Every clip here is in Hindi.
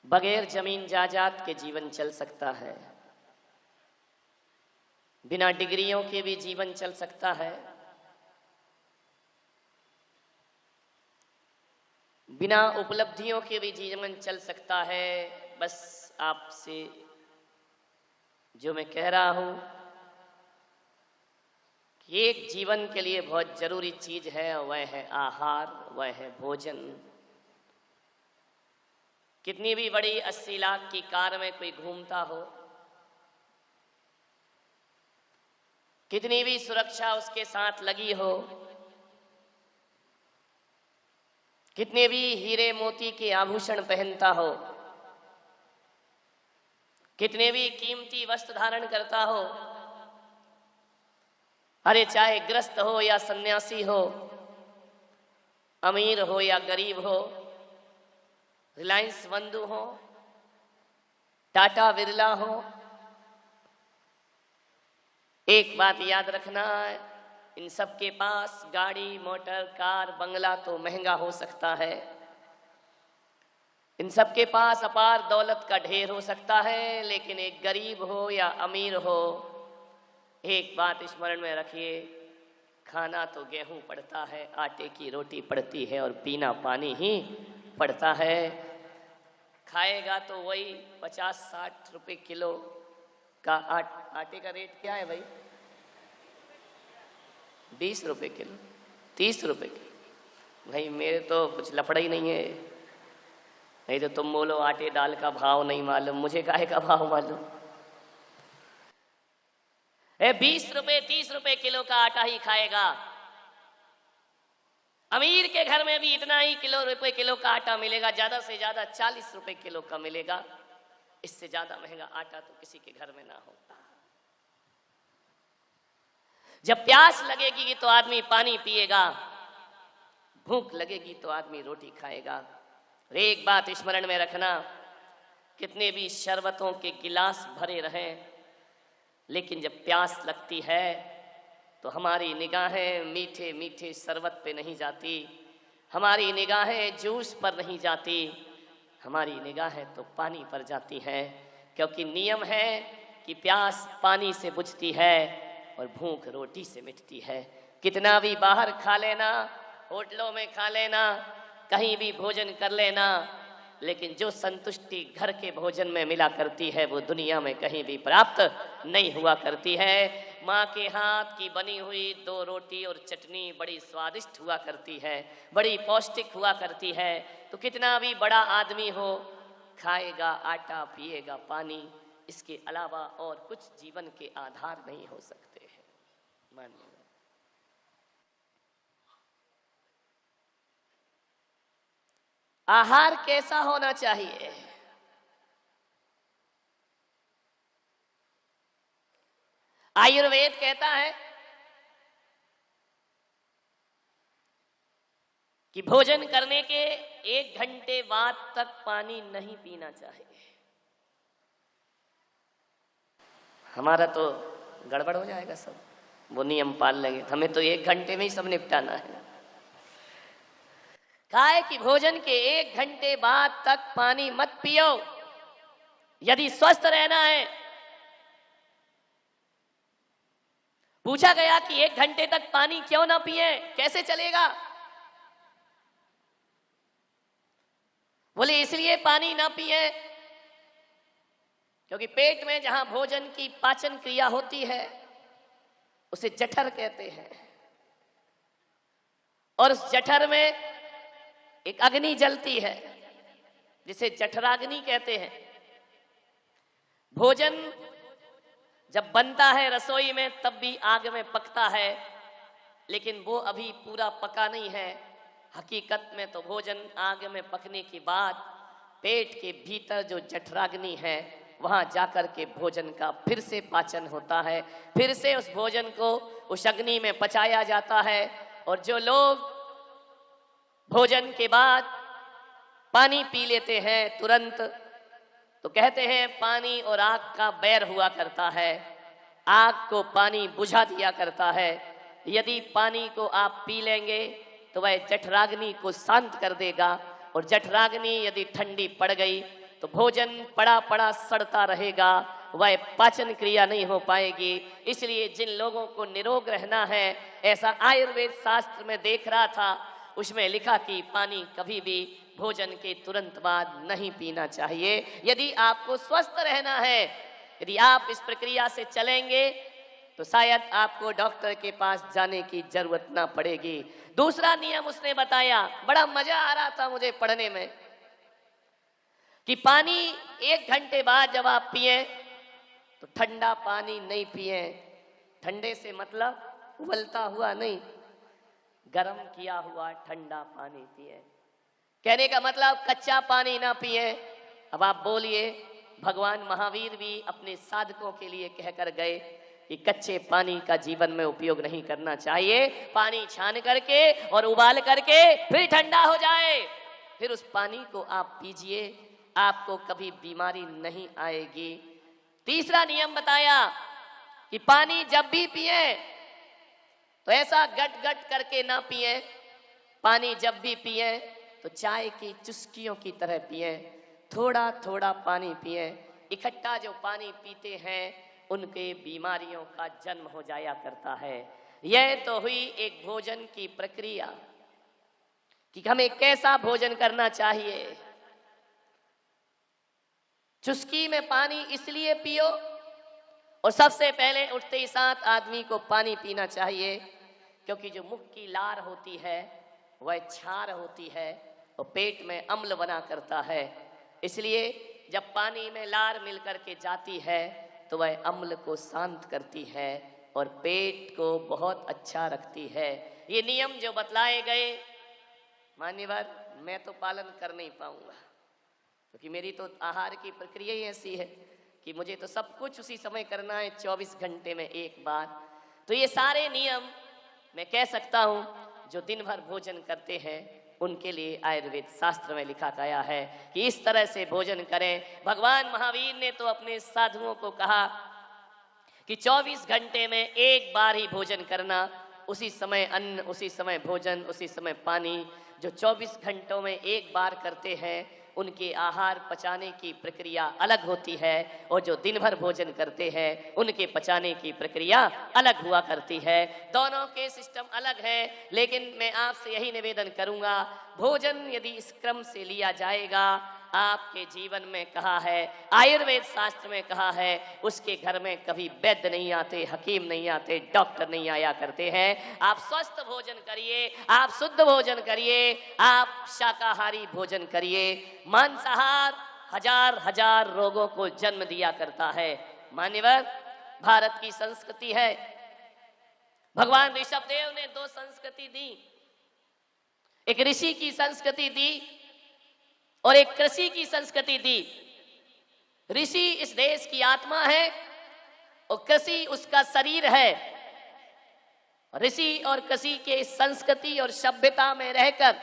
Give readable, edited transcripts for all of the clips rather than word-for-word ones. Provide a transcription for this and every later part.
बगैर जमीन जायदाद के जीवन चल सकता है, बिना डिग्रियों के भी जीवन चल सकता है, बिना उपलब्धियों के भी जीवन चल सकता है। बस आपसे जो मैं कह रहा हूं कि एक जीवन के लिए बहुत जरूरी चीज है, वह है आहार, वह है भोजन। कितनी भी बड़ी 80 लाख की कार में कोई घूमता हो, कितनी भी सुरक्षा उसके साथ लगी हो, कितने भी हीरे मोती के आभूषण पहनता हो, कितने भी कीमती वस्त्र धारण करता हो, अरे चाहे ग्रस्त हो या सन्यासी हो, अमीर हो या गरीब हो, रिलायंस बंधु हो, टाटा बिरला हो, एक बात याद रखना, इन सब के पास गाड़ी, मोटर, कार, बंगला तो महंगा हो सकता है, इन सब के पास अपार दौलत का ढेर हो सकता है, लेकिन एक गरीब हो या अमीर हो, एक बात स्मरण में रखिए, खाना तो गेहूं पड़ता है, आटे की रोटी पड़ती है और पीना पानी ही पड़ता है। खाएगा तो वही 50-60 रुपए किलो का आटे का रेट क्या है भाई? 20 रुपए किलो, 30 रुपए किलो। भाई मेरे तो कुछ लफड़ा ही नहीं है, नहीं तो तुम बोलो आटे दाल का भाव नहीं मालूम, मुझे काहे का भाव मालूम? 20 रुपए 30 रुपए किलो का आटा ही खाएगा। अमीर के घर में भी इतना ही रुपए किलो का आटा मिलेगा, ज्यादा से ज्यादा 40 रुपए किलो का मिलेगा। इससे ज्यादा महंगा आटा तो किसी के घर में ना हो। जब प्यास लगेगी तो आदमी पानी पिएगा, भूख लगेगी तो आदमी रोटी खाएगा। और एक बात स्मरण में रखना, कितने भी शरबतों के गिलास भरे रहें, लेकिन जब प्यास लगती है तो हमारी निगाहें मीठे मीठे शरबत पे नहीं जाती, हमारी निगाहें जूस पर नहीं जाती, हमारी निगाहें तो पानी पर जाती हैं। क्योंकि नियम है कि प्यास पानी से बुझती है और भूख रोटी से मिटती है। कितना भी बाहर खा लेना, होटलों में खा लेना, कहीं भी भोजन कर लेना, लेकिन जो संतुष्टि घर के भोजन में मिला करती है वो दुनिया में कहीं भी प्राप्त नहीं हुआ करती है। माँ के हाथ की बनी हुई 2 रोटी और चटनी बड़ी स्वादिष्ट हुआ करती है, बड़ी पौष्टिक हुआ करती है। तो कितना भी बड़ा आदमी हो, खाएगा आटा, पिएगा पानी, इसके अलावा और कुछ जीवन के आधार नहीं हो सकते हैं। मानिए आहार कैसा होना चाहिए? आयुर्वेद कहता है कि भोजन करने के 1 घंटे बाद तक पानी नहीं पीना चाहिए। हमारा तो गड़बड़ हो जाएगा सब, वो नियम पाल लेंगे, हमें तो 1 घंटे में ही सब निपटाना है। कहा है कि भोजन के 1 घंटे बाद तक पानी मत पियो यदि स्वस्थ रहना है। पूछा गया कि 1 घंटे तक पानी क्यों ना पिए, कैसे चलेगा? बोले इसलिए पानी ना पिए क्योंकि पेट में जहां भोजन की पाचन क्रिया होती है उसे जठर कहते हैं, और उस जठर में एक अग्नि जलती है जिसे जठराग्नि कहते हैं। भोजन जब बनता है रसोई में तब भी आग में पकता है, लेकिन वो अभी पूरा पका नहीं है। हकीकत में तो भोजन आग में पकने के बाद पेट के भीतर जो जठराग्नि है वहां जाकर के भोजन का फिर से पाचन होता है, फिर से उस भोजन को उस अग्नि में पचाया जाता है। और जो लोग भोजन के बाद पानी पी लेते हैं तुरंत, तो कहते हैं पानी और आग का बैर हुआ करता है, आग को पानी बुझा दिया करता है। यदि पानी को आप पी लेंगे तो वह जठराग्नि को शांत कर देगा, और जठराग्नि यदि ठंडी पड़ गई तो भोजन पड़ा पड़ा सड़ता रहेगा, वह पाचन क्रिया नहीं हो पाएगी। इसलिए जिन लोगों को निरोग रहना है, ऐसा आयुर्वेद शास्त्र में देख रहा था, उसमें लिखा कि पानी कभी भी भोजन के तुरंत बाद नहीं पीना चाहिए। यदि आपको स्वस्थ रहना है, यदि आप इस प्रक्रिया से चलेंगे तो शायद आपको डॉक्टर के पास जाने की जरूरत ना पड़ेगी। दूसरा नियम उसने बताया, बड़ा मजा आ रहा था मुझे पढ़ने में, कि पानी 1 घंटे बाद जब आप पिए तो ठंडा पानी नहीं पिए। ठंडे से मतलब उबलता हुआ नहीं, गर्म किया हुआ ठंडा पानी पिए। कहने का मतलब कच्चा पानी ना पिए। अब आप बोलिए, भगवान महावीर भी अपने साधकों के लिए कहकर गए कि कच्चे पानी का जीवन में उपयोग नहीं करना चाहिए। पानी छान करके और उबाल करके फिर ठंडा हो जाए, फिर उस पानी को आप पीजिए, आपको कभी बीमारी नहीं आएगी। तीसरा नियम बताया कि पानी जब भी पिए तो ऐसा गट गट करके ना पिए। पानी जब भी पिए तो चाय की चुस्कियों की तरह पिए, थोड़ा थोड़ा पानी पिए। इकट्ठा जो पानी पीते हैं उनके बीमारियों का जन्म हो जाया करता है। यह तो हुई एक भोजन की प्रक्रिया कि हमें कैसा भोजन करना चाहिए। चुस्की में पानी इसलिए पियो, और सबसे पहले उठते ही साथ आदमी को पानी पीना चाहिए, क्योंकि जो मुख की लार होती है वह क्षार होती है और पेट में अम्ल बना करता है। इसलिए जब पानी में लार मिल करके जाती है तो वह अम्ल को शांत करती है और पेट को बहुत अच्छा रखती है। ये नियम जो बतलाए गए, मान्यवर, मैं तो पालन कर नहीं पाऊंगा, क्योंकि मेरी तो आहार की प्रक्रिया ही ऐसी है कि मुझे तो सब कुछ उसी समय करना है, 24 घंटे में एक बार। तो ये सारे नियम मैं कह सकता हूँ जो दिन भर भोजन करते हैं उनके लिए आयुर्वेद शास्त्र में लिखा गया है कि इस तरह से भोजन करें। भगवान महावीर ने तो अपने साधुओं को कहा कि 24 घंटे में एक बार ही भोजन करना, उसी समय अन्न, उसी समय भोजन, उसी समय पानी। जो 24 घंटों में एक बार करते हैं उनके आहार पचाने की प्रक्रिया अलग होती है, और जो दिन भर भोजन करते हैं उनके पचाने की प्रक्रिया अलग हुआ करती है। दोनों के सिस्टम अलग है, लेकिन मैं आपसे यही निवेदन करूंगा, भोजन यदि इस क्रम से लिया जाएगा, आपके जीवन में कहा है, आयुर्वेद शास्त्र में कहा है, उसके घर में कभी वैद्य नहीं आते, हकीम नहीं आते, डॉक्टर नहीं आया करते हैं। आप स्वस्थ भोजन करिए, आप शुद्ध भोजन करिए, आप शाकाहारी भोजन करिए। मांसाहार हजार हजार रोगों को जन्म दिया करता है। मान्यवर, भारत की संस्कृति है, भगवान ऋषभदेव ने 2 संस्कृति दी, एक ऋषि की संस्कृति दी और एक कृषि की संस्कृति दी। ऋषि इस देश की आत्मा है और कृषि उसका शरीर है। ऋषि और कृषि के संस्कृति और सभ्यता में रहकर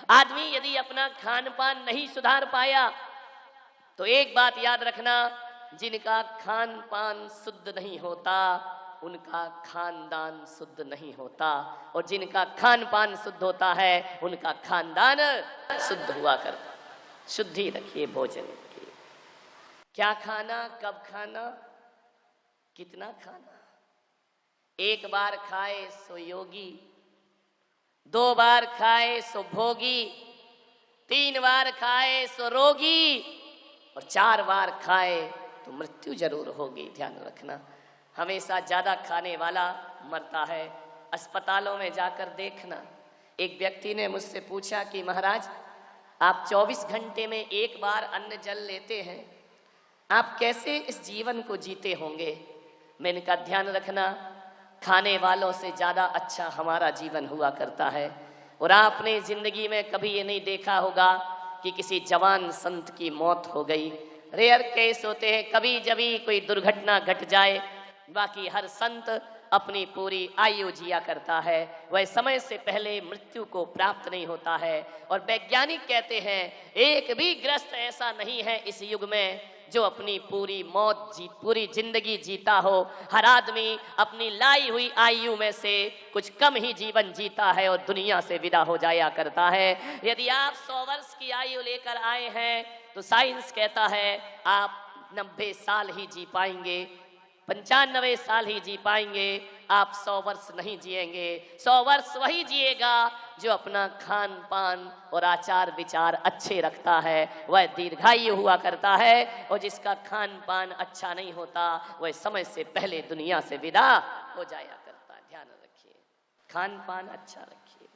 आदमी यदि अपना खान पान नहीं सुधार पाया तो एक बात याद रखना, जिनका खान पान शुद्ध नहीं होता उनका खानदान शुद्ध नहीं होता, और जिनका खान पान शुद्ध होता है उनका खानदान शुद्ध हुआ करता। शुद्धि रखिए भोजन की। क्या खाना, कब खाना, कितना खाना। 1 बार खाए सो योगी, 2 बार खाए सो भोगी, 3 बार खाए सो रोगी, और 4 बार खाए तो मृत्यु जरूर होगी। ध्यान रखना, हमेशा ज्यादा खाने वाला मरता है। अस्पतालों में जाकर देखना। एक व्यक्ति ने मुझसे पूछा कि महाराज, आप 24 घंटे में एक बार अन्न जल लेते हैं, आप कैसे इस जीवन को जीते होंगे। मैंने कहा, ध्यान रखना, खाने वालों से ज़्यादा अच्छा हमारा जीवन हुआ करता है। और आपने ज़िंदगी में कभी ये नहीं देखा होगा कि किसी जवान संत की मौत हो गई। रेयर केस होते हैं, कभी जभी कोई दुर्घटना घट जाए, बाकी हर संत अपनी पूरी आयु जिया करता है, वह समय से पहले मृत्यु को प्राप्त नहीं होता है। और वैज्ञानिक कहते हैं, एक भी ग्रस्त ऐसा नहीं है इस युग में जो अपनी पूरी जिंदगी जीता हो। हर आदमी अपनी लाई हुई आयु में से कुछ कम ही जीवन जीता है और दुनिया से विदा हो जाया करता है। यदि आप 100 वर्ष की आयु लेकर आए हैं तो तो साइंस कहता है आप 90 साल ही जी पाएंगे, 95 साल ही जी पाएंगे, आप 100 वर्ष नहीं जिएंगे। 100 वर्ष वही जिएगा जो अपना खान पान और आचार विचार अच्छे रखता है, वह दीर्घायु हुआ करता है। और जिसका खान पान अच्छा नहीं होता वह समय से पहले दुनिया से विदा हो जाया करता है। ध्यान रखिए, खान पान अच्छा रखिए।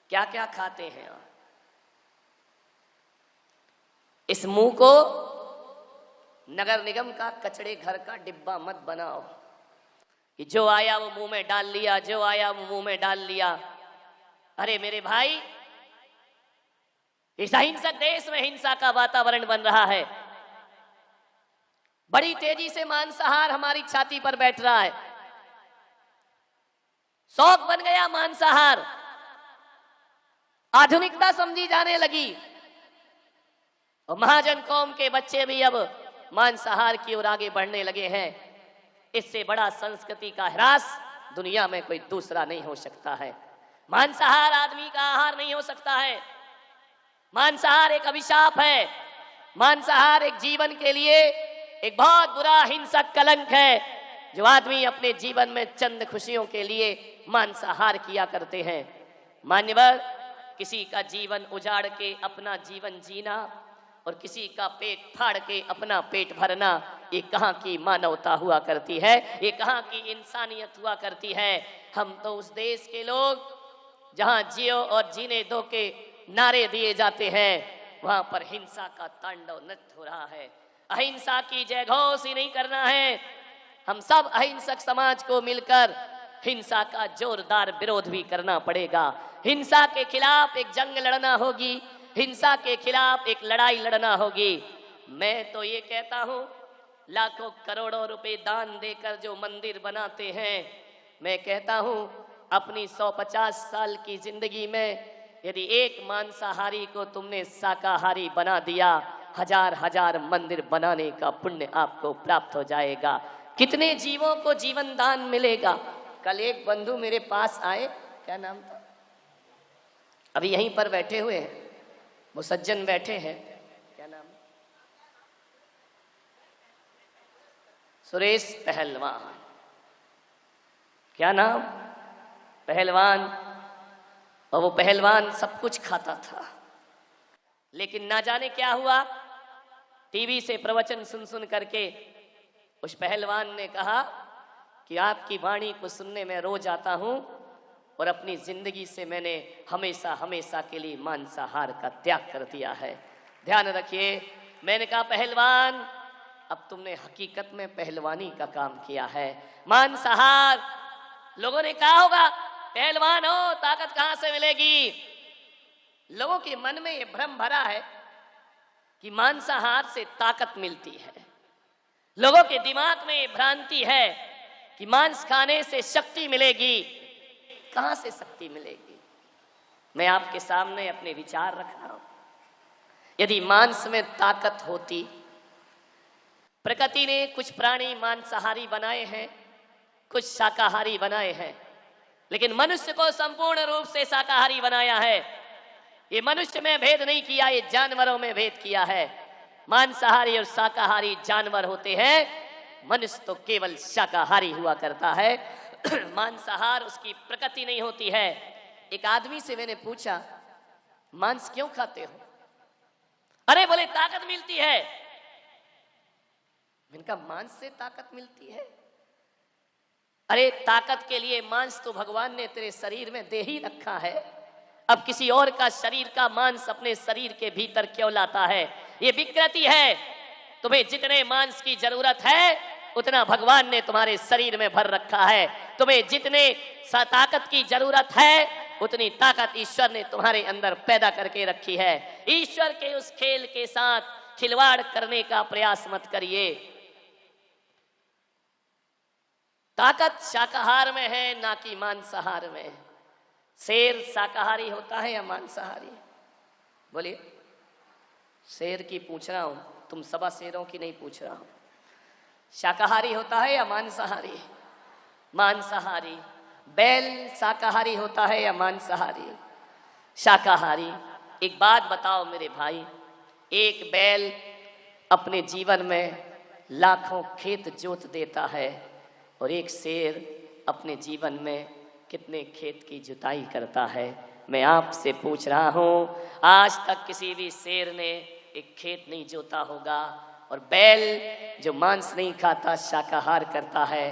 क्या क्या खाते हैं आप? इस मुंह को नगर निगम का कचड़े घर का डिब्बा मत बनाओ कि जो आया वो मुंह में डाल लिया, जो आया वो मुंह में डाल लिया। अरे मेरे भाई, इस अहिंसक देश में हिंसा का वातावरण बन रहा है। बड़ी तेजी से मांसाहार हमारी छाती पर बैठ रहा है। शौक बन गया मांसाहार, आधुनिकता समझी जाने लगी और महाजन कौम के बच्चे भी अब मांसाहार की ओर आगे बढ़ने लगे हैं। इससे बड़ा संस्कृति का ह्रास दुनिया में कोई दूसरा नहीं हो सकता है। मांसाहार आदमी का आहार नहीं हो सकता है। मांसाहार एक अभिशाप है। मांसाहार एक जीवन के लिए एक बहुत बुरा हिंसक कलंक है जो आदमी अपने जीवन में चंद खुशियों के लिए मांसाहार किया करते हैं। मान्यवर, किसी का जीवन उजाड़ के अपना जीवन जीना और किसी का पेट फाड़ के अपना पेट भरना, ये कहाँ की मानवता हुआ करती है, ये कहाँ की इंसानियत हुआ करती है। हम तो उस देश के लोग जहाँ जियो और जीने दो के नारे दिए जाते हैं, वहां पर हिंसा का तांडव नृत्य हो रहा है। अहिंसा की जयघोष ही नहीं करना है। हम सब अहिंसक समाज को मिलकर हिंसा का जोरदार विरोध भी करना पड़ेगा। हिंसा के खिलाफ एक जंग लड़ना होगी, हिंसा के खिलाफ एक लड़ाई लड़ना होगी। मैं तो ये कहता हूं, लाखों करोड़ों रुपए दान देकर जो मंदिर बनाते हैं, मैं कहता हूं अपनी 150 साल की जिंदगी में यदि एक मांसाहारी को तुमने शाकाहारी बना दिया, हजार हजार मंदिर बनाने का पुण्य आपको प्राप्त हो जाएगा। कितने जीवों को जीवन दान मिलेगा। कल एक बंधु मेरे पास आए, क्या नाम था, अभी यहीं पर बैठे हुए हैं, वो सज्जन बैठे हैं, क्या नाम, सुरेश पहलवान, क्या नाम, पहलवान। और वो पहलवान सब कुछ खाता था, लेकिन ना जाने क्या हुआ, टीवी से प्रवचन सुन सुन करके उस पहलवान ने कहा कि आपकी वाणी को सुनने में रोज आता हूं और अपनी जिंदगी से मैंने हमेशा हमेशा के लिए मांसाहार का त्याग कर दिया है। ध्यान रखिए, मैंने कहा पहलवान, अब तुमने हकीकत में पहलवानी का काम किया है। मांसाहार, लोगों ने कहा होगा पहलवान हो ताकत कहां से मिलेगी। लोगों के मन में ये भ्रम भरा है कि मांसाहार से ताकत मिलती है। लोगों के दिमाग में ये भ्रांति है कि मांस खाने से शक्ति मिलेगी। कहां से शक्ति मिलेगी? मैं आपके सामने अपने विचार रख रहा हूं। यदि मांस में ताकत होती, प्रकृति ने कुछ प्राणी मांसाहारी बनाए हैं, कुछ शाकाहारी बनाए हैं, लेकिन मनुष्य को संपूर्ण रूप से शाकाहारी बनाया है। ये मनुष्य में भेद नहीं किया, ये जानवरों में भेद किया है। मांसाहारी और शाकाहारी जानवर होते हैं, मनुष्य तो केवल शाकाहारी हुआ करता है। मांसाहार उसकी प्रकृति नहीं होती है। एक आदमी से मैंने पूछा, मांस क्यों खाते हो? अरे बोले ताकत मिलती है। मैंने कहा मांस से ताकत मिलती है? अरे ताकत के लिए मांस तो भगवान ने तेरे शरीर में दे ही रखा है। अब किसी और का शरीर का मांस अपने शरीर के भीतर क्यों लाता है? ये विकृति है। तुम्हें जितने मांस की जरूरत है उतना भगवान ने तुम्हारे शरीर में भर रखा है। तुम्हें जितने ताकत की जरूरत है उतनी ताकत ईश्वर ने तुम्हारे अंदर पैदा करके रखी है। ईश्वर के उस खेल के साथ खिलवाड़ करने का प्रयास मत करिए। ताकत शाकाहार में है, ना कि मांसाहार में। शेर शाकाहारी होता है या मांसाहारी? बोलिए। शेर की पूछ रहा हूं, तुम सवा शेरों की नहीं पूछ रहा हूं। शाकाहारी होता है या मांसाहारी? मांसाहारी। बैल शाकाहारी होता है या मांसाहारी? शाकाहारी। एक बात बताओ मेरे भाई, एक बैल अपने जीवन में लाखों खेत जोत देता है और एक शेर अपने जीवन में कितने खेत की जुताई करता है। मैं आपसे पूछ रहा हूँ, आज तक किसी भी शेर ने एक खेत नहीं जोता होगा, और बैल जो मांस नहीं खाता, शाकाहार करता है,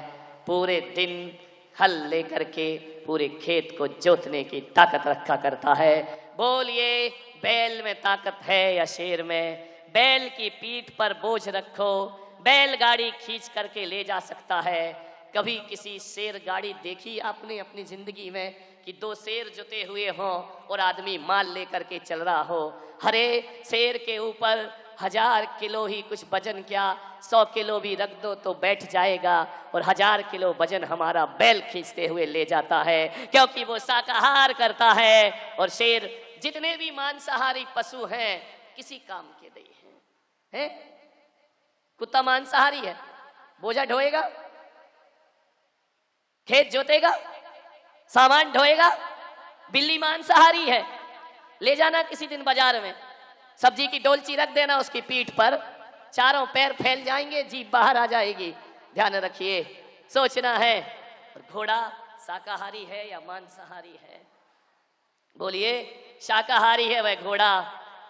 पूरे दिन हल लेकर के पूरे खेत को जोतने की ताकत रखा करता है। बोलिए, बैल में ताकत है या शेर में? बैल की पीठ पर बोझ रखो, बैलगाड़ी खींच करके ले जा सकता है। कभी किसी शेर गाड़ी देखी आपने अपनी जिंदगी में कि दो शेर जुते हुए हों और आदमी माल लेकर के चल रहा हो? अरे शेर के ऊपर 1000 किलो ही कुछ वजन, क्या 100 किलो भी रख दो तो बैठ जाएगा, और 1000 किलो वजन हमारा बैल खींचते हुए ले जाता है, क्योंकि वो शाकाहार करता है। और शेर, जितने भी मांसाहारी पशु हैं, किसी काम के नहीं हैं। कुत्ता मांसाहारी है, बोझा ढोएगा, खेत जोतेगा, सामान ढोएगा। बिल्ली मांसाहारी है, ले जाना किसी दिन बाजार में, सब्जी की डोलची रख देना उसकी पीठ पर, चारों पैर फैल जाएंगे, जीभ बाहर आ जाएगी। ध्यान रखिए, सोचना है। और घोड़ा शाकाहारी है या मांसाहारी है? बोलिए, शाकाहारी है वह घोड़ा।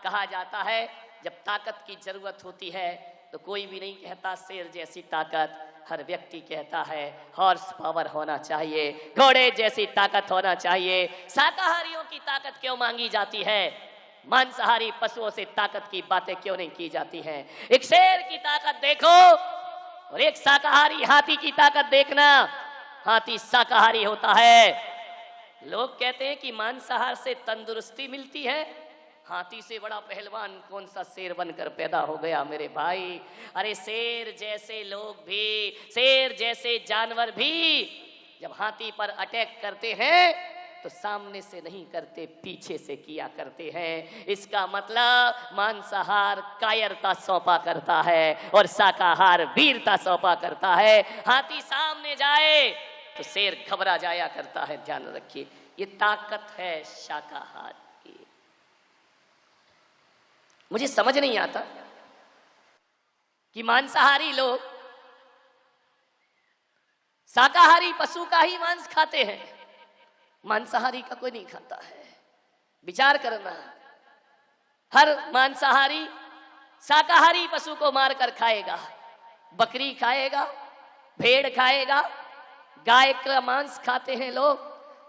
कहा जाता है जब ताकत की जरूरत होती है तो कोई भी नहीं कहता शेर जैसी ताकत, हर व्यक्ति कहता है हॉर्स पावर होना चाहिए, घोड़े जैसी ताकत होना चाहिए। शाकाहारियों की ताकत क्यों मांगी जाती है? मांसाहारी पशुओं से ताकत की बातें क्यों नहीं की जाती हैं? एक शेर की ताकत देखो और एक शाकाहारी हाथी की ताकत देखना। हाथी शाकाहारी होता है। लोग कहते हैं कि मांसाहार से तंदुरुस्ती मिलती है। हाथी से बड़ा पहलवान कौन सा शेर बनकर पैदा हो गया मेरे भाई? अरे शेर जैसे लोग भी, शेर जैसे जानवर भी जब हाथी पर अटैक करते हैं तो सामने से नहीं करते, पीछे से किया करते हैं। इसका मतलब मांसाहार कायरता सौंपा करता है और शाकाहार वीरता सौंपा करता है। हाथी सामने जाए तो शेर घबरा जाया करता है। ध्यान रखिए, ये ताकत है शाकाहार की। मुझे समझ नहीं आता कि मांसाहारी लोग शाकाहारी पशु का ही मांस खाते हैं, मांसाहारी का कोई नहीं खाता है। विचार करना, हर मांसाहारी शाकाहारी पशु को मारकर खाएगा। बकरी खाएगा, भेड़ खाएगा, गाय का मांस खाते हैं लोग,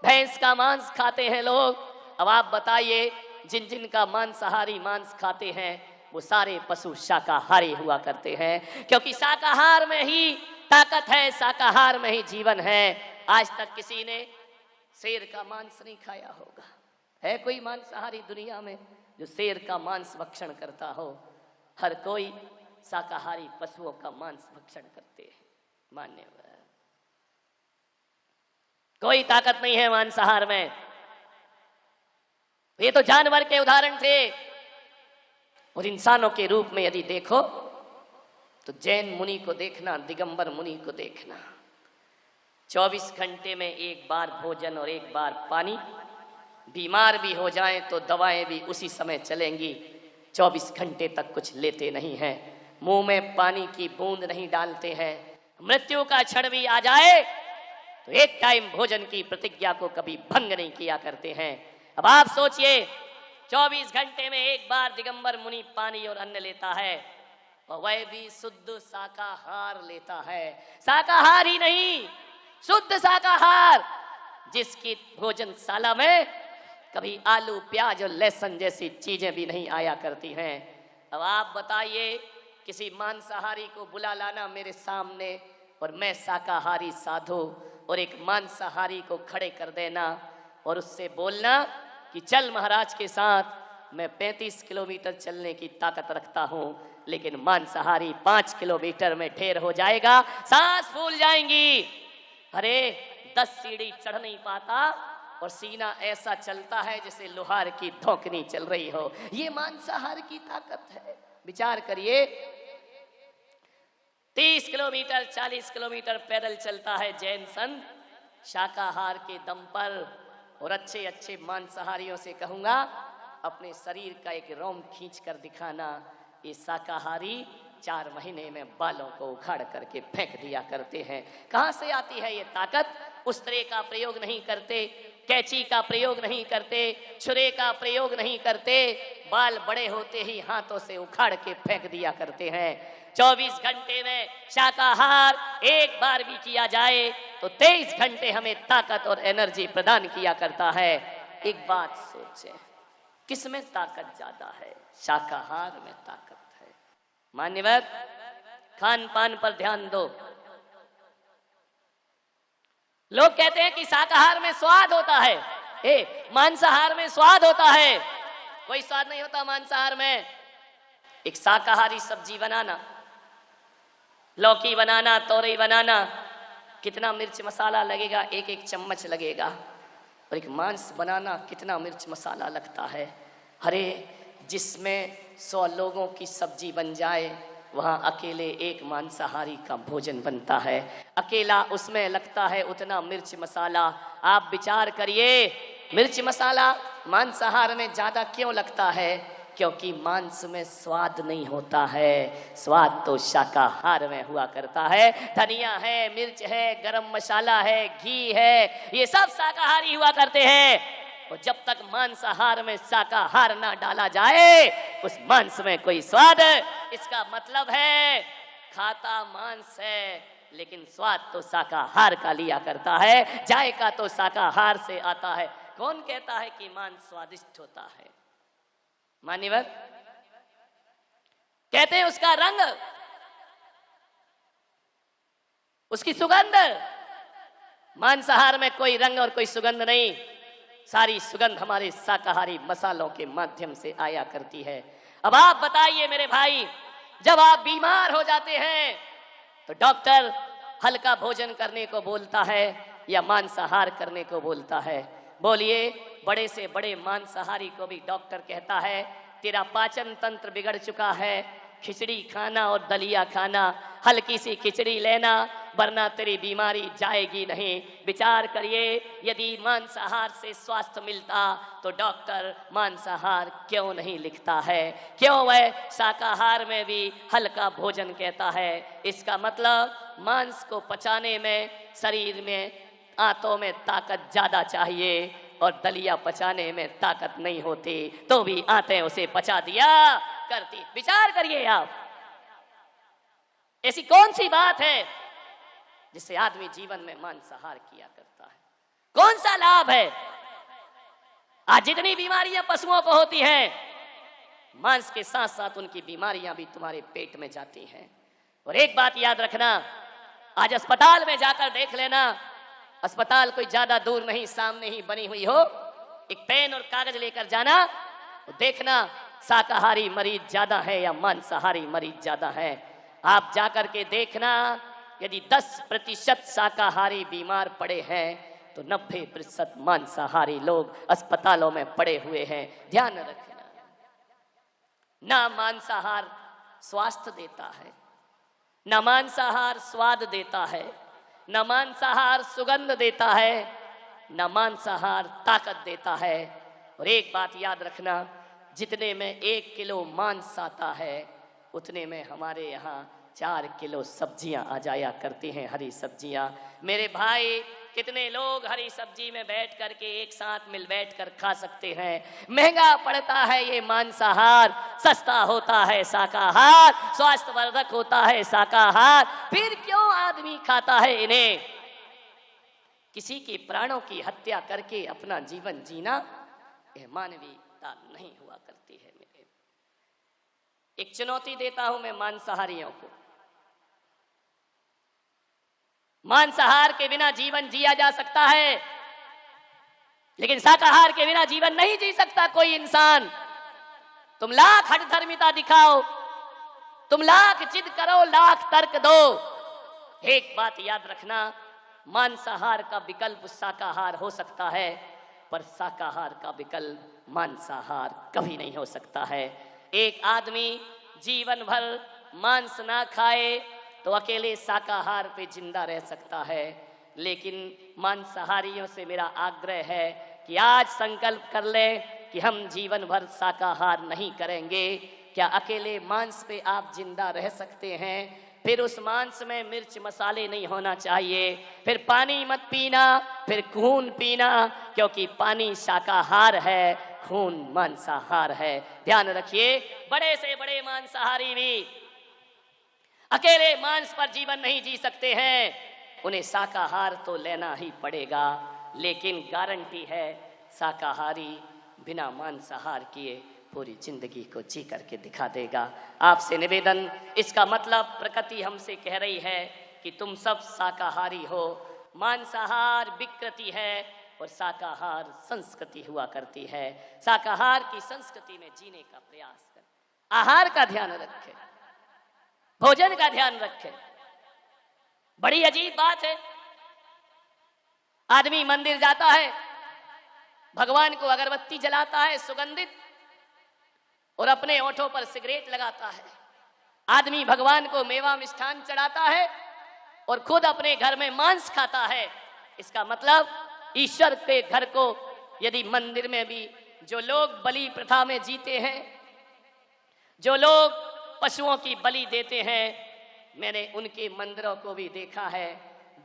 भैंस का मांस खाते हैं लोग। अब आप बताइए, जिन जिन का मांसाहारी मांस खाते हैं वो सारे पशु शाकाहारी हुआ करते हैं, क्योंकि शाकाहार में ही ताकत है, शाकाहार में ही जीवन है। आज तक किसी ने शेर का मांस नहीं खाया होगा। है कोई मांसाहारी दुनिया में जो शेर का मांस भक्षण करता हो? हर कोई शाकाहारी पशुओं का मांस भक्षण करते हैं। मान्यवर, कोई ताकत नहीं है मांसाहार में। ये तो जानवर के उदाहरण थे। और इंसानों के रूप में यदि देखो तो जैन मुनि को देखना, दिगंबर मुनि को देखना। 24 घंटे में एक बार भोजन और एक बार पानी। बीमार भी हो जाएं तो दवाएं भी उसी समय चलेंगी। 24 घंटे तक कुछ लेते नहीं हैं, मुंह में पानी की बूंद नहीं डालते हैं। मृत्यु का क्षण भी आ जाए तो एक टाइम भोजन की प्रतिज्ञा को कभी भंग नहीं किया करते हैं। अब आप सोचिए, 24 घंटे में एक बार दिगंबर मुनि पानी और अन्न लेता है, और वह भी शुद्ध शाकाहार लेता है। शाकाहार ही नहीं, शुद्ध शाकाहार, जिसकी भोजनशाला में कभी आलू, प्याज और लहसुन जैसी चीजें भी नहीं आया करती हैं। अब आप बताइए, किसी मांसाहारी को बुला लाना मेरे सामने और मैं शाकाहारी साधु, और एक मांसाहारी को खड़े कर देना और उससे बोलना कि चल महाराज के साथ, मैं 35 किलोमीटर चलने की ताकत रखता हूं, लेकिन मांसाहारी 5 किलोमीटर में ढेर हो जाएगा, सांस फूल जाएंगी। अरे 10 सीढ़ी चढ़ नहीं पाता और सीना ऐसा चलता है जैसे लोहार की धौंकनी चल रही हो। ये मांसाहार की ताकत है। विचार करिए, 30 किलोमीटर 40 किलोमीटर पैदल चलता है जैन संत शाकाहार के दम पर। और अच्छे अच्छे मांसाहारियों से कहूंगा, अपने शरीर का एक रोम खींच कर दिखाना, ये शाकाहारी 4 महीने में बालों को उखाड़ करके फेंक दिया करते हैं। कहां से आती है ये ताकत? उस तरह का प्रयोग नहीं करते, कैंची का प्रयोग नहीं करते, छुरे का प्रयोग नहीं करते, बाल बड़े होते ही हाथों से उखाड़ के फेंक दिया करते हैं। 24 घंटे में शाकाहार एक बार भी किया जाए तो 23 घंटे हमें ताकत और एनर्जी प्रदान किया करता है। एक बात सोचें, किसमें ताकत ज्यादा है? शाकाहार में ताकत है। मान्यवर, खान पान पर ध्यान दो। लोग कहते हैं कि शाकाहार में स्वाद होता है, मांसाहार में स्वाद होता है। कोई स्वाद नहीं होता मांसाहार में। एक शाकाहारी सब्जी बनाना, लौकी बनाना, तोरई बनाना, कितना मिर्च मसाला लगेगा, एक एक चम्मच लगेगा। और एक मांस बनाना कितना मिर्च मसाला लगता है। अरे जिसमें 100 लोगों की सब्जी बन जाए, वहाँ अकेले एक मांसाहारी का भोजन बनता है। अकेला उसमें लगता है उतना मिर्च मसाला। आप विचार करिए, मिर्च मसाला मांसाहार में ज़्यादा क्यों लगता है? क्योंकि मांस में स्वाद नहीं होता है, स्वाद तो शाकाहार में हुआ करता है। धनिया है, मिर्च है, गरम मसाला है, घी है, ये सब शाकाहारी हुआ करते हैं। और जब तक मांसाहार में शाकाहार ना डाला जाए, उस मांस में कोई स्वाद, इसका मतलब है खाता मांस है लेकिन स्वाद तो शाकाहार का लिया करता है, जायका तो शाकाहार से आता है। कौन कहता है कि मांस स्वादिष्ट होता है? मान्यवर, कहते हैं उसका रंग, उसकी सुगंध। मांसाहार में कोई रंग और कोई सुगंध नहीं, सारी सुगंध हमारे शाकाहारी मसालों के माध्यम से आया करती है। अब आप बताइए मेरे भाई, जब आप बीमार हो जाते हैं तो डॉक्टर हल्का भोजन करने को बोलता है या मांसाहार करने को बोलता है? बोलिए, बड़े से बड़े मांसाहारी को भी डॉक्टर कहता है तेरा पाचन तंत्र बिगड़ चुका है, खिचड़ी खाना और दलिया खाना, हल्की सी खिचड़ी लेना, वरना तेरी बीमारी जाएगी नहीं। विचार करिए, यदि मांसाहार से स्वास्थ्य मिलता तो डॉक्टर मांसाहार क्यों नहीं लिखता है? क्यों वह शाकाहार में भी हल्का भोजन कहता है? इसका मतलब मांस को पचाने में शरीर में, आंतों में ताकत ज्यादा चाहिए और दलिया पचाने में ताकत नहीं होती, तो भी आंतें उसे पचा दिया करती। विचार करिए आप, ऐसी कौन सी बात है जिससे आदमी जीवन में मांसाहार किया करता है? कौन सा लाभ है? आज जितनी बीमारियां पशुओं को होती हैं, मांस के साथ साथ उनकी बीमारियां भी तुम्हारे पेट में जाती हैं। और एक बात याद रखना, आज अस्पताल में जाकर देख लेना, अस्पताल कोई ज्यादा दूर नहीं, सामने ही बनी हुई हो, एक पेन और कागज लेकर जाना, तो देखना शाकाहारी मरीज ज्यादा है या मांसाहारी मरीज ज्यादा है। आप जाकर के देखना, यदि 10% शाकाहारी बीमार पड़े हैं तो 90% मांसाहारी लोग अस्पतालों में पड़े हुए हैं। ध्यान रखना, ना मांसाहार स्वास्थ्य देता है, ना मांसाहार स्वाद देता है, न मांसाहार सुगंध देता है, न मांसाहार ताकत देता है। और एक बात याद रखना, जितने में 1 किलो मांस आता है, उतने में हमारे यहाँ 4 किलो सब्जियां आ जाया करती हैं, हरी सब्जियां। मेरे भाई, कितने लोग हरी सब्जी में बैठ करके एक साथ मिल बैठ कर खा सकते हैं? महंगा पड़ता है ये मांसाहार, सस्ता होता है शाकाहार, स्वास्थ्यवर्धक होता है शाकाहार। फिर क्यों आदमी खाता है इन्हें? किसी के प्राणों की हत्या करके अपना जीवन जीना यह मानवीयता नहीं हुआ करती है। मेरे एक चुनौती देता हूं मैं मांसाहारियों को। मांसाहार के बिना जीवन जिया जा सकता है, लेकिन शाकाहार के बिना जीवन नहीं जी सकता कोई इंसान। तुम लाख हठधर्मिता दिखाओ, तुम लाख जिद करो, लाख तर्क दो, एक बात याद रखना, मांसाहार का विकल्प शाकाहार हो सकता है, पर शाकाहार का विकल्प मांसाहार कभी नहीं हो सकता है। एक आदमी जीवन भर मांस ना खाए तो अकेले शाकाहार पे जिंदा रह सकता है, लेकिन मांसाहारियों से मेरा आग्रह है कि आज संकल्प कर ले, कि हम जीवन भर शाकाहार नहीं करेंगे। क्या अकेले मांस पे आप जिंदा रह सकते हैं? फिर उस मांस में मिर्च मसाले नहीं होना चाहिए। फिर पानी मत पीना, फिर खून पीना, क्योंकि पानी शाकाहार है, खून मांसाहार है। ध्यान रखिए, बड़े से बड़े मांसाहारी भी अकेले मांस पर जीवन नहीं जी सकते हैं, उन्हें शाकाहार तो लेना ही पड़ेगा। लेकिन गारंटी है, शाकाहारी बिना मांसाहार किए पूरी जिंदगी को जी करके दिखा देगा। आपसे निवेदन, इसका मतलब प्रकृति हमसे कह रही है कि तुम सब शाकाहारी हो। मांसाहार विकृति है और शाकाहार संस्कृति हुआ करती है। शाकाहार की संस्कृति में जीने का प्रयास करें। आहार का ध्यान रखें, भोजन का ध्यान रखें। बड़ी अजीब बात है, आदमी मंदिर जाता है, भगवान को अगरबत्ती जलाता है सुगंधित, और अपने ओठों पर सिगरेट लगाता है। आदमी भगवान को मेवा मिष्ठान चढ़ाता है और खुद अपने घर में मांस खाता है। इसका मतलब ईश्वर के घर को, यदि मंदिर में भी जो लोग बलि प्रथा में जीते हैं, जो लोग पशुओं की बलि देते हैं, मैंने उनके मंदिरों को भी देखा है।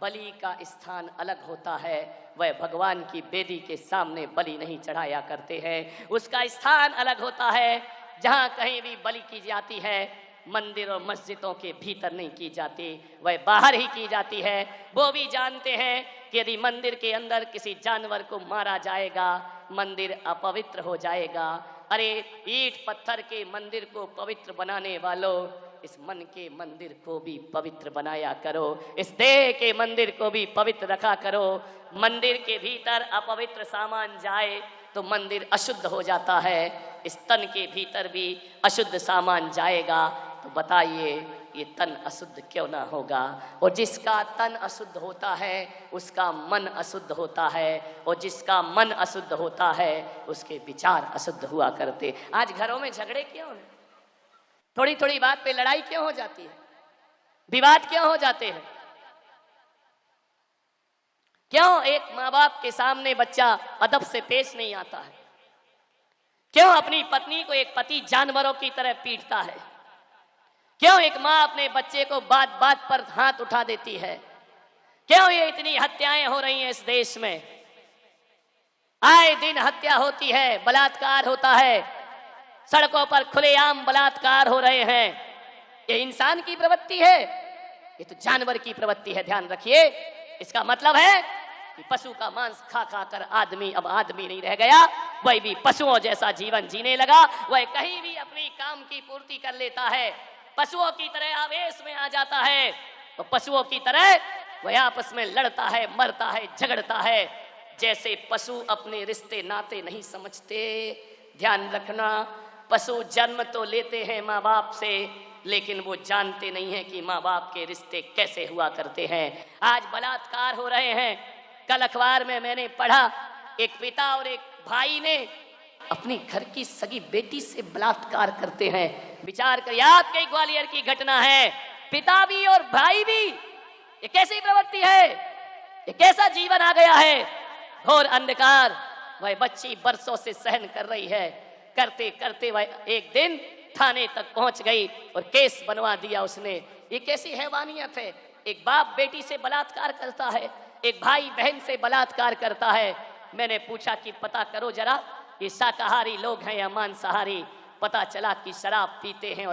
बलि का स्थान अलग होता है, वह भगवान की वेदी के सामने बलि नहीं चढ़ाया करते हैं। उसका स्थान अलग होता है, जहाँ कहीं भी बलि की जाती है मंदिर और मस्जिदों के भीतर नहीं की जाती, वह बाहर ही की जाती है। वो भी जानते हैं कि यदि मंदिर के अंदर किसी जानवर को मारा जाएगा, मंदिर अपवित्र हो जाएगा। अरे ईंट पत्थर के मंदिर को पवित्र बनाने वालों, इस मन के मंदिर को भी पवित्र बनाया करो, इस देह के मंदिर को भी पवित्र रखा करो। मंदिर के भीतर अपवित्र सामान जाए तो मंदिर अशुद्ध हो जाता है, इस तन के भीतर भी अशुद्ध सामान जाएगा तो बताइए ये तन अशुद्ध क्यों ना होगा। और जिसका तन अशुद्ध होता है उसका मन अशुद्ध होता है, और जिसका मन अशुद्ध होता है उसके विचार अशुद्ध हुआ करते। आज घरों में झगड़े क्यों हैं? थोड़ी थोड़ी बात पे लड़ाई क्यों हो जाती है? विवाद क्यों हो जाते हैं? क्यों एक माँ बाप के सामने बच्चा अदब से पेश नहीं आता है? क्यों अपनी पत्नी को एक पति जानवरों की तरह पीटता है? क्यों एक माँ अपने बच्चे को बात बात पर हाथ उठा देती है? क्यों ये इतनी हत्याएं हो रही हैं इस देश में? आए दिन हत्या होती है, बलात्कार होता है, सड़कों पर खुलेआम बलात्कार हो रहे हैं। ये इंसान की प्रवृत्ति है? ये तो जानवर की प्रवृत्ति है। ध्यान रखिए, इसका मतलब है कि पशु का मांस खा खा कर आदमी अब आदमी नहीं रह गया, वह भी पशुओं जैसा जीवन जीने लगा। वह कहीं भी अपनी काम की पूर्ति कर लेता है, पशुओं की तरह आवेश में आ जाता है, तो पशुओं की तरह वह आपस में लड़ता है, मरता है, झगड़ता है। जैसे पशु अपने रिश्ते नाते नहीं समझते। ध्यान रखना, पशु जन्म तो लेते हैं माँ बाप से, लेकिन वो जानते नहीं हैं कि माँ बाप के रिश्ते कैसे हुआ करते हैं। आज बलात्कार हो रहे हैं। कल अखबार में मैंने पढ़ा, एक पिता और एक भाई ने अपनी घर की सगी बेटी से बलात्कार करते हैं। विचार कर, याद कई ग्वालियर की घटना है। पिता भी और भाई भी, ये कैसी प्रवृत्ति है? ये कैसा जीवन आ गया है? घोर अंधकार। वह बच्ची बरसों से सहन कर रही है, करते करते वह एक दिन थाने तक पहुंच गई और केस बनवा दिया उसने। ये कैसी हैवानियत है? एक बाप बेटी से बलात्कार करता है, एक भाई बहन से बलात्कार करता है। मैंने पूछा कि पता करो जरा, ये शाकाहारी लोग हैं या मांसाहारी? पता चला कि शराब पीते हैं और